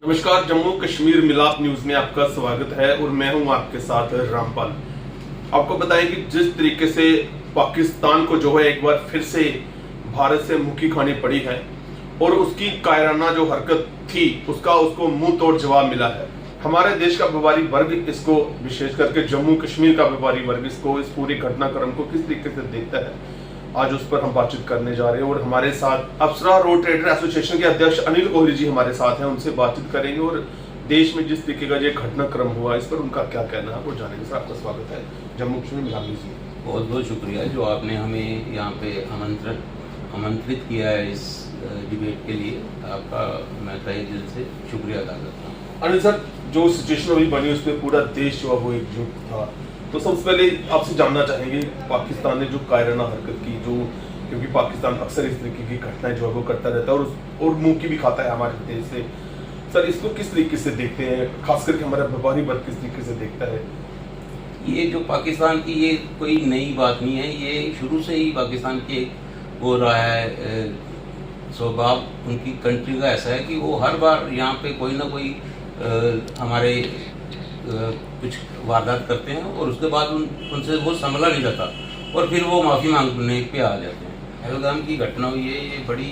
नमस्कार, जम्मू कश्मीर मिलाप न्यूज में आपका स्वागत है और मैं हूं आपके साथ रामपाल। आपको बताएं कि जिस तरीके से पाकिस्तान को जो है एक बार फिर से भारत से मुक्की खानी पड़ी है और उसकी कायराना जो हरकत थी उसको मुंह तोड़ जवाब मिला है। हमारे देश का व्यापारी वर्ग इसको, विशेष करके जम्मू कश्मीर का व्यापारी वर्ग इसको, इस पूरी घटनाक्रम को किस तरीके से देखता है, आज उस पर हम बातचीत करने जा रहे हैं। और हमारे साथ अप्सरा रोड ट्रेडर एसोसिएशन के अध्यक्ष अनिल कोहली जी हमारे साथ हैं, उनसे बातचीत करेंगे और देश में जिस तरीके का ये घटनाक्रम हुआ इस पर उनका क्या कहना है वो जानेंगे। सर, आपका स्वागत है जम्मू कश्मीर मिलाप न्यूज में। बहुत बहुत शुक्रिया जो आपने हमें यहाँ पे आमंत्रित किया है इस डिबेट के लिए। आपका मैं तहे दिल से शुक्रिया अदा करता हूँ। अनिल सर, जो सिचुएशन अभी बनी उस पर पूरा देश जो है वो एकजुट था, तो सबसे पहले आपसे जानना चाहेंगे पाकिस्तान ने जो कायराना हरकत की, जो क्योंकि पाकिस्तान अक्सर इस तरीके की घटनाएं जो है वो करता रहता है और मुंह की भी खाता है हमारे देश से। सर, इसको किस तरीके से देखते हैं, खास करके हमारा व्यापारी वर्ग किस तरीके से देखता है? ये जो पाकिस्तान की ये कोई नई बात नहीं है, ये शुरू से ही पाकिस्तान की हो रहा है स्वभाव। उनकी कंट्री का ऐसा है कि वो हर बार यहाँ पे कोई ना कोई हमारे कुछ वारदात करते हैं और उसके बाद उनसे वो संभला नहीं जाता और फिर वो माफ़ी मांगने पे आ जाते हैं। पहलगाम की घटना हुई है, ये बड़ी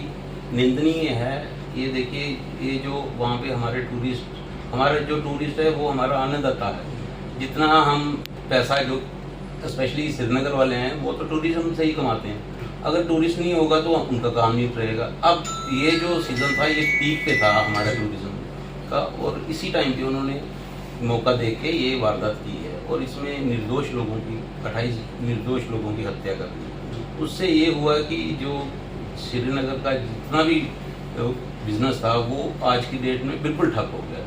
निंदनीय है। ये देखिए, ये जो वहाँ पे हमारे जो टूरिस्ट है वो हमारा अन्नदाता है। जितना हम पैसा जो स्पेशली श्रीनगर वाले हैं वो तो टूरिज्म से ही कमाते हैं। अगर टूरिस्ट नहीं होगा तो उनका काम नहीं रहेगा। अब ये जो सीज़न था ये पीक पे था हमारा टूरिज्म का और इसी टाइम पे उन्होंने मौका देख के ये वारदात की है और इसमें 28 निर्दोष लोगों की हत्या कर दी। उससे ये हुआ कि जो श्रीनगर का जितना भी बिजनेस था वो आज की डेट में बिल्कुल ठप हो गया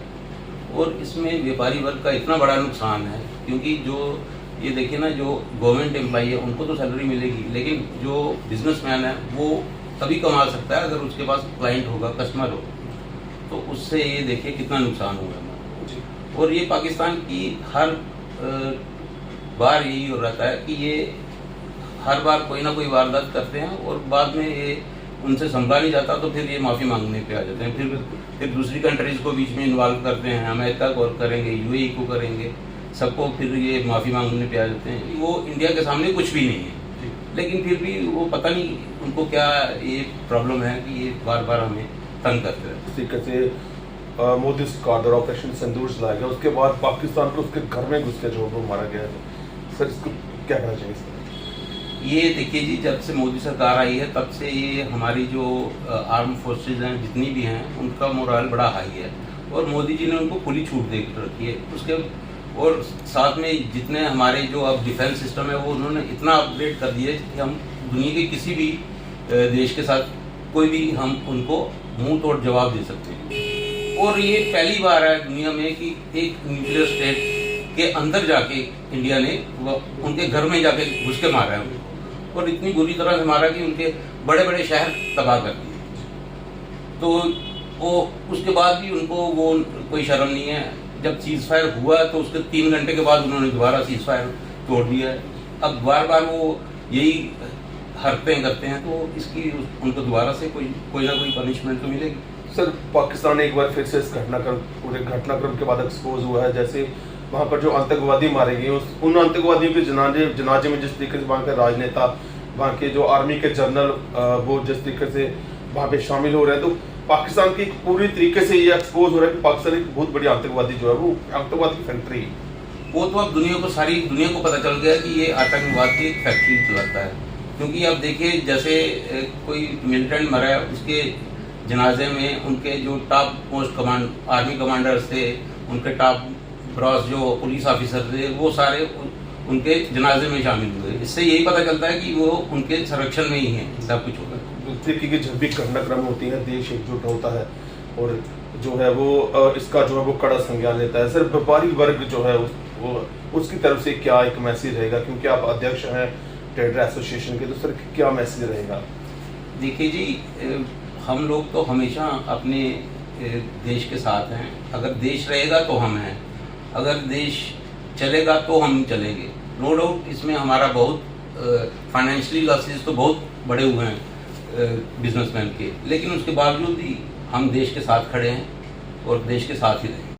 और इसमें व्यापारी वर्ग का इतना बड़ा नुकसान है, क्योंकि जो ये देखिए ना, जो गवर्नमेंट एम्प्लॉई है उनको तो सैलरी मिलेगी, लेकिन जो बिजनेसमैन है वो तभी कमा सकता है अगर उसके पास क्लाइंट होगा, कस्टमर हो। तो उससे ये देखिए कितना नुकसान हुआ है। और ये पाकिस्तान की हर बार यही हो रहता है कि ये हर बार कोई ना कोई वारदात करते हैं और बाद में ये उनसे संभला नहीं जाता तो फिर ये माफ़ी मांगने पे आ जाते हैं। फिर दूसरी कंट्रीज़ को बीच में इन्वॉल्व करते हैं, अमेरिका को करेंगे, यूएई को करेंगे, सबको फिर ये माफ़ी मांगने पे आ जाते हैं। वो इंडिया के सामने कुछ भी नहीं है, लेकिन फिर भी वो पता नहीं उनको क्या ये प्रॉब्लम है कि ये बार बार हमें तंग करते हैं। इस तरीके से मोदी सरकार द्वारा ऑपरेशन सिंदूर चलाया गया, उसके बाद पाकिस्तान को उसके घर में घुस के जो वो मारा गया है। सर, इसको क्या कहना चाहिए सर? ये देखिए जी, जब से मोदी सरकार आई है तब से ये हमारी जो आर्म फोर्सेज हैं जितनी भी हैं उनका मोरल बड़ा हाई है और मोदी जी ने उनको खुली छूट दे रखी है। उसके और साथ में जितने हमारे जो अब डिफेंस सिस्टम है वो उन्होंने इतना अपग्रेड कर दिया है कि हम दुनिया के किसी भी देश के साथ कोई भी हम उनको मुंह तोड़ जवाब दे सकते हैं। और ये पहली बार है दुनिया में कि एक न्यूक्लियर स्टेट के अंदर जाके इंडिया ने उनके घर में जाके घुस के मारा है और इतनी बुरी तरह से मारा कि उनके बड़े बड़े शहर तबाह कर दिए। तो वो उसके बाद भी उनको वो कोई शर्म नहीं है। जब सीज फायर हुआ तो उसके 3 घंटे के बाद उन्होंने दोबारा सीज फायर तोड़ दिया है। अब बार बार वो यही हरकतें करते हैं तो इसकी उनको दोबारा से कोई ना कोई पनिशमेंट तो मिलेगी। सर, पाकिस्तान एक बार फिर से इस पूरे घटनाक्रम के बाद एक्सपोज हुआ है। जैसे वहाँ पर जो आतंकवादी मारे गए उन आतंकवादियों के जनाजे में जिस तरीके से वहाँ के राजनेता, वहाँ के जो आर्मी के जनरल वो जिस तरीके से वहाँ पे शामिल हो रहे हैं, तो पाकिस्तान की पूरी तरीके से ये एक्सपोज हो रहा है कि पाकिस्तान एक बहुत बड़ी आतंकवादी जो है वो आतंकवाद की फैक्ट्री है। वो तो अब सारी दुनिया को पता चल गया कि ये आतंकवाद की एक फैक्ट्री चलाता है। क्योंकि अब देखिए, जैसे कोई मिलिटेंट मरा है उसके जनाजे में उनके जो टॉप मोस्ट आर्मी कमांडर्स थे, उनके टॉप ब्रॉस जो पुलिस ऑफिसर थे, वो सारे उनके जनाजे में शामिल हुए। इससे यही पता चलता है कि वो उनके संरक्षण में ही है सब कुछ होगा। क्योंकि जब भी घटनाक्रम होती है देश एकजुट होता है और जो है वो इसका जो है वो कड़ा संज्ञान लेता है। सर, व्यापारी वर्ग जो है उसकी तरफ से क्या एक मैसेज रहेगा, क्योंकि आप अध्यक्ष हैं ट्रेडर एसोसिएशन के, तो सर क्या मैसेज रहेगा? देखिए जी, हम लोग तो हमेशा अपने देश के साथ हैं। अगर देश रहेगा तो हम हैं, अगर देश चलेगा तो हम चलेंगे। नो डाउट इसमें हमारा बहुत फाइनेंशियली लॉसेस तो बहुत बड़े हुए हैं बिजनेसमैन के, लेकिन उसके बावजूद भी हम देश के साथ खड़े हैं और देश के साथ ही रहेंगे।